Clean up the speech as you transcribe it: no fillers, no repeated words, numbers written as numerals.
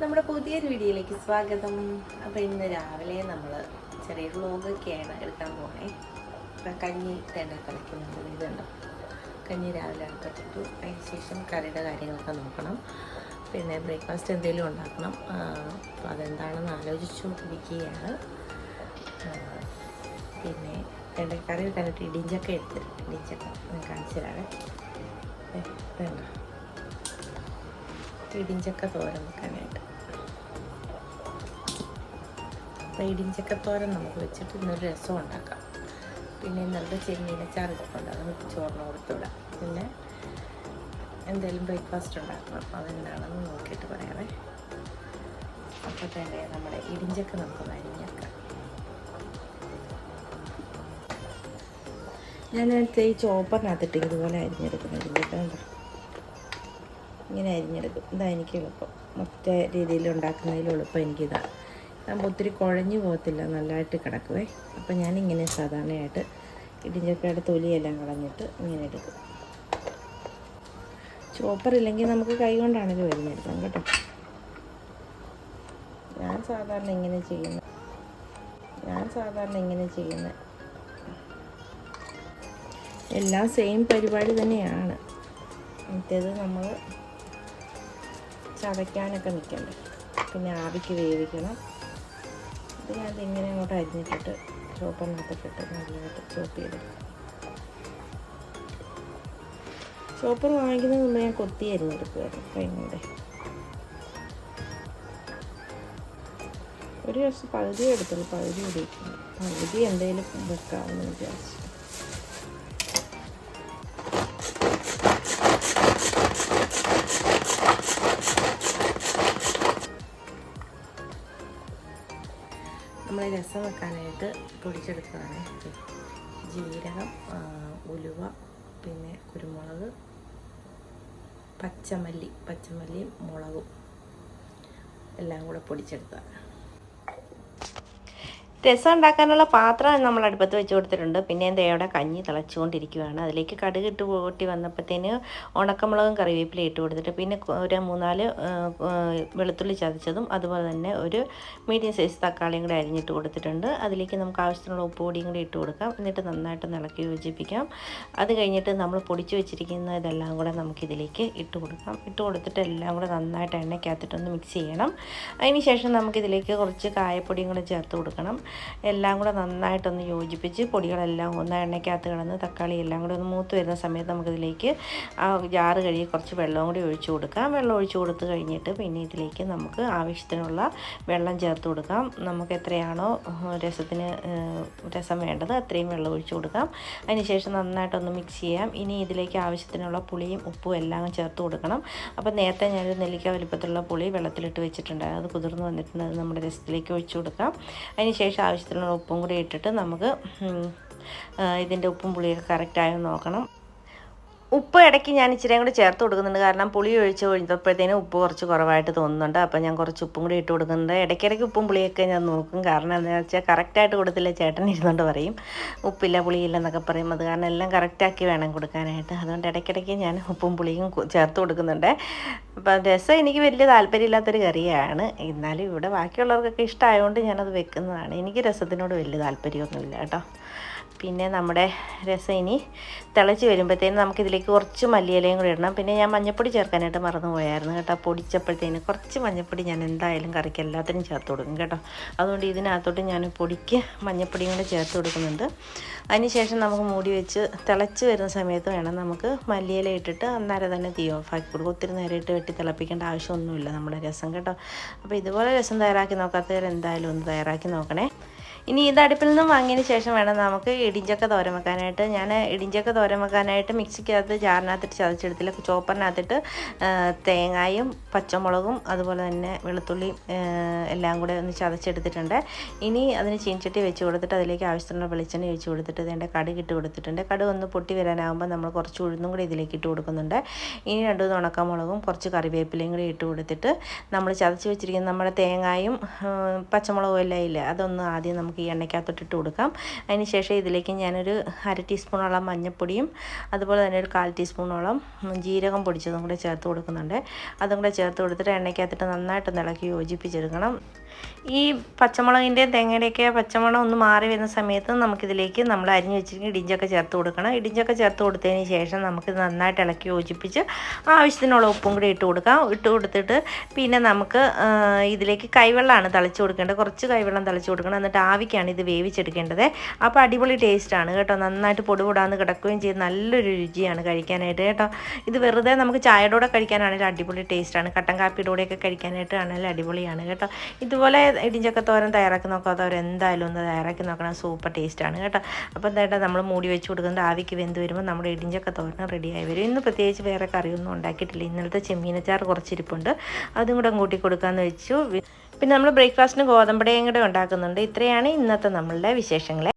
നമ്മുടെ പുതിയൊരു വീഡിയോയിലേക്ക് സ്വാഗതം. അപ്പോൾ ഇന്ന് രാവിലെ നമ്മൾ ചെറിയൊരു വ്ലോഗൊക്കെയാണ് എടുക്കാൻ പോണേ. ഇപ്പം കഞ്ഞി തന്നെ കളിക്കുന്നുണ്ട്. ഇതുണ്ടോ, കഞ്ഞി രാവിലെ അടുത്തിട്ടു. അതിന് ശേഷം കറിയുടെ കാര്യങ്ങളൊക്കെ നോക്കണം. പിന്നെ ബ്രേക്ക്ഫാസ്റ്റ് എന്തെങ്കിലും ഉണ്ടാക്കണം. അപ്പോൾ അതെന്താണെന്ന് ആലോചിച്ചുകൊണ്ടിരിക്കുകയാണ്. പിന്നെ എൻ്റെ കറി വെക്കാനായിട്ട് ഇടിഞ്ചക്ക എടുത്തിട്ട് ഇടിഞ്ചക്ക ഞാൻ കാണിച്ചു തരാവേ. ഇതുണ്ടോ, ഇടിഞ്ചക്ക തോരൻ വെക്കാനായിട്ട്. അപ്പോൾ ഇടിഞ്ചക്കത്തോരൻ നമുക്ക് വെച്ചിട്ട് ഇന്നൊരു രസം ഉണ്ടാക്കാം. പിന്നെ ഇന്നലത്തെ ചെമ്മീനച്ചാറ് ഇരിപ്പുണ്ട്, അത് ചോറിന് കൊടുത്തുവിടാം. പിന്നെ എന്തെങ്കിലും ബ്രേക്ക്ഫാസ്റ്റ് ഉണ്ടാക്കണം, അതെന്താണെന്ന് നോക്കിയിട്ട് പറയാവേ. അപ്പോൾ തന്നെ നമ്മുടെ ഇടിഞ്ചക്ക നമുക്ക് അരിഞ്ഞേക്കാം. ഞാൻ ഈ ചോപ്പറിനകത്തിട്ട് ഇതുപോലെ അരിഞ്ഞെടുക്കുന്ന ഇടിഞ്ചക്ക ഉണ്ടോ, ഇങ്ങനെ അരിഞ്ഞെടുക്കും. ഇതാ എനിക്ക് എളുപ്പം, മറ്റേ രീതിയിൽ ഉണ്ടാക്കുന്നതിൽ എളുപ്പം എനിക്കിതാണ്. നമ്മൾ ഒത്തിരി കുഴഞ്ഞു പോകത്തില്ല, നല്ലതായിട്ട് കിടക്കുവേ. അപ്പം ഞാനിങ്ങനെ സാധാരണയായിട്ട് ഇടിഞ്ചക്കയുടെ തൊലിയെല്ലാം കളഞ്ഞിട്ട് ഇങ്ങനെ എടുക്കും. ചോപ്പറില്ലെങ്കിൽ നമുക്ക് കൈ കൊണ്ടാണെങ്കിലും അരിഞ്ഞെടുക്കാം കേട്ടോ. ഞാൻ സാധാരണ ഇങ്ങനെ ചെയ്യുന്നത് എല്ലാം സെയിം പരിപാടി തന്നെയാണ്. മറ്റേത് നമ്മൾ ചതയ്ക്കാനൊക്കെ നിൽക്കണ്ടേ, പിന്നെ ആവിക്ക് വേവിക്കണം. ഇത് ഞാൻ ഇങ്ങനെ അങ്ങോട്ട് അരിഞ്ഞിട്ടിട്ട് ചോപ്പറിനകത്തിട്ടിട്ട് നല്ലതായിട്ട് ചോപ്പ് ചെയ്തെടുക്കും. ചോപ്പർ വാങ്ങിക്കുന്നതിന് മുമ്പ് ഞാൻ കൊത്തി അരിഞ്ഞെടുക്കുമായിരുന്നു കൈകൊണ്ട്. ഒരു ദിവസം പകുതി എടുത്തുള്ളൂ, പകുതി ഉപയോഗിക്കുന്നു. പകുതി എന്തെങ്കിലും വെക്കാമെന്ന് വിചാരിച്ചു. നമ്മൾ രസം വെക്കാനായിട്ട് പൊടിച്ചെടുക്കുകയാണ്. ജീരകം, ഉലുവ, പിന്നെ കുരുമുളക്, പച്ചമല്ലിയും മുളകും എല്ലാം കൂടെ പൊടിച്ചെടുക്കുക. രസം ഉണ്ടാക്കാനുള്ള പാത്രം നമ്മൾ അടുപ്പത്ത് വെച്ച് കൊടുത്തിട്ടുണ്ട്. പിന്നെ എൻ്റെ അവിടെ കഞ്ഞി തിളച്ചുകൊണ്ടിരിക്കുകയാണ്. അതിലേക്ക് കടുക് ഇട്ട് പൊട്ടി വന്നപ്പോഴത്തേന് ഉണക്കമുളകും കറിവേപ്പില ഇട്ട് കൊടുത്തിട്ട് പിന്നെ ഒരു 3-4 വെളുത്തുള്ളി ചതച്ചതും അതുപോലെ തന്നെ ഒരു മീഡിയം സൈസ് തക്കാളിയും കൂടെ അരിഞ്ഞിട്ട് കൊടുത്തിട്ടുണ്ട്. അതിലേക്ക് നമുക്ക് ആവശ്യത്തിനുള്ള ഉപ്പ് പൊടിയും കൂടി ഇട്ട് കൊടുക്കാം. എന്നിട്ട് നന്നായിട്ട് ഇളക്കി യോജിപ്പിക്കാം. അത് കഴിഞ്ഞിട്ട് നമ്മൾ പൊടിച്ച് വെച്ചിരിക്കുന്ന ഇതെല്ലാം കൂടെ നമുക്കിതിലേക്ക് ഇട്ട് കൊടുക്കാം. ഇട്ട് കൊടുത്തിട്ട് എല്ലാം കൂടെ നന്നായിട്ട് എണ്ണയ്ക്കകത്തിട്ടൊന്ന് മിക്സ് ചെയ്യണം. അതിന് ശേഷം നമുക്കിതിലേക്ക് കുറച്ച് കായപ്പൊടിയും കൂടെ ചേർത്ത് കൊടുക്കണം. എല്ലാം കൂടെ നന്നായിട്ടൊന്ന് യോജിപ്പിച്ച് പൊടികളെല്ലാം ഒന്ന് എണ്ണയ്ക്കകത്ത് കിടന്ന് തക്കാളി എല്ലാം കൂടെ ഒന്ന് മൂത്ത് വരുന്ന സമയത്ത് നമുക്കിതിലേക്ക് ആ ജാറ് കഴുകി കുറച്ച് വെള്ളവും കൂടി ഒഴിച്ചു കൊടുക്കാം. വെള്ളം ഒഴിച്ചു കൊടുത്ത് കഴിഞ്ഞിട്ട് പിന്നെ ഇതിലേക്ക് നമുക്ക് ആവശ്യത്തിനുള്ള വെള്ളം ചേർത്ത് കൊടുക്കാം. നമുക്ക് എത്രയാണോ രസം വേണ്ടത് അത്രയും വെള്ളം ഒഴിച്ചു കൊടുക്കാം. അതിനുശേഷം നന്നായിട്ടൊന്ന് മിക്സ് ചെയ്യാം. ഇനി ഇതിലേക്ക് ആവശ്യത്തിനുള്ള പുളിയും ഉപ്പും എല്ലാം ചേർത്ത് കൊടുക്കണം. അപ്പോൾ നേരത്തെ ഞാനൊരു നെല്ലിക്ക വലിപ്പത്തിലുള്ള പുളി വെള്ളത്തിലിട്ട് വെച്ചിട്ടുണ്ടായിരുന്നു, അത് കുതിർന്ന് വന്നിട്ടുണ്ട്. അത് നമ്മുടെ രസത്തിലേക്ക് ഒഴിച്ചു കൊടുക്കാം. അതിനുശേഷം ആവശ്യത്തിനുള്ള ഉപ്പും കൂടി ഇട്ടിട്ട് നമുക്ക് ഇതിൻ്റെ ഉപ്പും പുളിയൊക്കെ കറക്റ്റായോ നോക്കണം. ഉപ്പ് ഇടയ്ക്ക് ഞാൻ ഇച്ചിരിയും കൂടി ചേർത്ത് കൊടുക്കുന്നുണ്ട്, കാരണം പുളി ഒഴിച്ച് കഴിഞ്ഞപ്പോഴത്തേനും ഉപ്പ് കുറച്ച് കുറവായിട്ട് തോന്നുന്നുണ്ട്. അപ്പോൾ ഞാൻ കുറച്ച് ഉപ്പും കൂടി ഇട്ട് കൊടുക്കുന്നുണ്ട്. ഇടയ്ക്കിടയ്ക്ക് ഉപ്പും പുളിയൊക്കെ ഞാൻ നോക്കും, കാരണം എന്താണെന്ന് വെച്ചാൽ കറക്റ്റായിട്ട് കൊടുത്തില്ല ചേട്ടൻ ഇരുന്നുകൊണ്ട് പറയും ഉപ്പില്ല പുളിയില്ല എന്നൊക്കെ പറയും. അത് കാരണം എല്ലാം കറക്റ്റാക്കി വേണം കൊടുക്കാനായിട്ട്. അതുകൊണ്ട് ഇടയ്ക്കിടയ്ക്ക് ഞാൻ ഉപ്പും പുളിയും ചേർത്ത് കൊടുക്കുന്നുണ്ട്. അപ്പോൾ രസം എനിക്ക് വലിയ താല്പര്യമില്ലാത്തൊരു കറിയാണ്, എന്നാലും ഇവിടെ ബാക്കിയുള്ളവർക്കൊക്കെ ഇഷ്ടമായതുകൊണ്ട് ഞാനത് വെക്കുന്നതാണ്. എനിക്ക് രസത്തിനോട് വലിയ താല്പര്യമൊന്നുമില്ല കേട്ടോ. പിന്നെ നമ്മുടെ രസം ഇനി തിളച്ച് വരുമ്പോഴത്തേനും നമുക്കിതിലേക്ക് കുറച്ച് മല്ലിയിലയും കൂടി ഇടണം. പിന്നെ ഞാൻ മഞ്ഞൾപ്പൊടി ചേർക്കാനായിട്ട് മറന്നു പോയായിരുന്നു കേട്ടോ. പൊടിച്ചപ്പോഴത്തേന് കുറച്ച് മഞ്ഞൾപ്പൊടി ഞാൻ എന്തായാലും കറിക്ക് എല്ലാത്തിനും ചേർത്ത് കൊടുക്കും കേട്ടോ. അതുകൊണ്ട് ഇതിനകത്തോട്ട് ഞാൻ പൊടിക്ക് മഞ്ഞൾപ്പൊടിയും കൂടെ ചേർത്ത് കൊടുക്കുന്നുണ്ട്. അതിനുശേഷം നമുക്ക് മൂടി വെച്ച് തിളച്ച് വരുന്ന സമയത്ത് വേണം നമുക്ക് മല്ലിയില ഇട്ടിട്ട് അന്നേരം തന്നെ തീ ഓഫാക്കി കൊടുക്കും. ഒത്തിരി നേരം ഇട്ട് വെട്ടി തിളപ്പിക്കേണ്ട ആവശ്യമൊന്നുമില്ല നമ്മുടെ രസം കേട്ടോ. അപ്പോൾ ഇതുപോലെ രസം തയ്യാറാക്കി നോക്കാത്തവർ എന്തായാലും ഒന്ന് തയ്യാറാക്കി നോക്കണേ. ഇനി ഇത് അടുപ്പിൽ നിന്നും വാങ്ങിയതിന് ശേഷം വേണം നമുക്ക് ഇടിഞ്ചക്ക തോരൻ വെക്കാനായിട്ട്. ഞാൻ ഇടിഞ്ചക്ക തോരൻ വെക്കാനായിട്ട് മിക്സിക്കകത്ത് ജാറിനകത്തിട്ട് ചതച്ചെടുത്തില്ല, ചോപ്പറിനകത്തിട്ട് തേങ്ങയും പച്ചമുളകും അതുപോലെ തന്നെ വെളുത്തുള്ളിയും എല്ലാം കൂടെ ഒന്ന് ചതച്ചെടുത്തിട്ടുണ്ട്. ഇനി അതിന് ചീൻചട്ടി വെച്ച് കൊടുത്തിട്ട് അതിലേക്ക് ആവശ്യത്തിനുള്ള വെളിച്ചെണ്ണ ഒഴിച്ച് കൊടുത്തിട്ട് ഇതിൻ്റെ കടുക് ഇട്ട് കൊടുത്തിട്ടുണ്ട്. കടുക് ഒന്ന് പൊട്ടി വരാനാകുമ്പോൾ നമ്മൾ കുറച്ച് ഉഴുന്നും കൂടി ഇതിലേക്ക് ഇട്ട് കൊടുക്കുന്നുണ്ട്. ഇനി 2 ഉണക്കമുളകും കുറച്ച് കറിവേപ്പിലയും കൂടി ഇട്ട് കൊടുത്തിട്ട് നമ്മൾ ചതച്ച് വെച്ചിരിക്കുന്ന നമ്മുടെ തേങ്ങയും പച്ചമുളകും എല്ലാം ഇല്ല, അതൊന്ന് ആദ്യം നമുക്ക് നമുക്ക് ഈ എണ്ണയ്ക്കകത്തോട്ട് ഇട്ട് കൊടുക്കാം. അതിന് ശേഷം ഇതിലേക്ക് ഞാനൊരു 1/2 ടീസ്പൂണോളം മഞ്ഞൾപ്പൊടിയും അതുപോലെ തന്നെ ഒരു 1/4 ടീസ്പൂണോളം ജീരകം പൊടിച്ചതും കൂടെ ചേർത്ത് കൊടുക്കുന്നുണ്ട്. അതും കൂടെ ചേർത്ത് കൊടുത്തിട്ട് എണ്ണയ്ക്കകത്തിട്ട് നന്നായിട്ട് ഇളക്കി യോജിപ്പിച്ചെടുക്കണം. ഈ പച്ചമുളകിൻ്റെ തേങ്ങയുടെയൊക്കെ പച്ചമണം ഒന്ന് മാറി വരുന്ന സമയത്ത് നമുക്കിതിലേക്ക് നമ്മൾ അരിഞ്ഞ് വെച്ചിരിക്കുന്ന ഇടിഞ്ചക്ക ചേർത്ത് കൊടുക്കണം. ഇടിഞ്ചക്ക ചേർത്ത് കൊടുത്തതിന് ശേഷം നമുക്കിത് നന്നായിട്ട് ഇളക്കി യോജിപ്പിച്ച് ആവശ്യത്തിനുള്ള ഉപ്പും കൂടി ഇട്ട് കൊടുക്കാം. ഇട്ട് കൊടുത്തിട്ട് പിന്നെ നമുക്ക് ഇതിലേക്ക് കൈവെള്ളമാണ് തളിച്ച് കൊടുക്കേണ്ടത്. കുറച്ച് കൈവെള്ളം തളിച്ച് കൊടുക്കണം. എന്നിട്ട് ആവിക്കാണ് ഇത് വേവിച്ചെടുക്കേണ്ടത്. അപ്പോൾ അടിപൊളി ടേസ്റ്റാണ് കേട്ടോ. നന്നായിട്ട് പൊടിപൊടാന്ന് കിടക്കുകയും ചെയ്ത് നല്ലൊരു രുചിയാണ് കഴിക്കാനായിട്ട് കേട്ടോ. ഇത് വെറുതെ നമുക്ക് ചായയുടെ കൂടെ കഴിക്കാനാണെങ്കിലും അടിപൊളി ടേസ്റ്റാണ്. കട്ടൻ കാപ്പിയുടെ കൂടെയൊക്കെ കഴിക്കാനായിട്ട് ആണെങ്കിലും അടിപൊളിയാണ് കേട്ടോ. ഇതുപോലെ ഇടിഞ്ചക്ക തോരൻ തയ്യാറാക്കി നോക്കാത്തവർ എന്തായാലും ഒന്ന് തയ്യാറാക്കി നോക്കണം. സൂപ്പർ ടേസ്റ്റാണ് കേട്ടോ. അപ്പോൾ എന്താ നമ്മൾ മൂടി വെച്ച് കൊടുക്കുന്നത് ആവിക്ക് വെന്ത് വരുമ്പോൾ നമ്മുടെ ഇടിഞ്ചക്ക തോരൻ റെഡിയായി വരും. ഇന്ന് പ്രത്യേകിച്ച് വേറെ കറിയൊന്നും ഉണ്ടാക്കിയിട്ടില്ല. ഇന്നലത്തെ ചെമ്മീനച്ചാറ് കുറച്ചിരിപ്പുണ്ട്, അതും കൂടെ കൂട്ടി കൊടുക്കാമെന്ന് വെച്ചു. പിന്നെ നമ്മൾ ബ്രേക്ക്ഫാസ്റ്റിന് ഗോതമ്പടയും കൂടെ ഉണ്ടാക്കുന്നുണ്ട്. ഇത്രയാണ് ഇന്നത്തെ നമ്മളുടെ വിശേഷങ്ങൾ.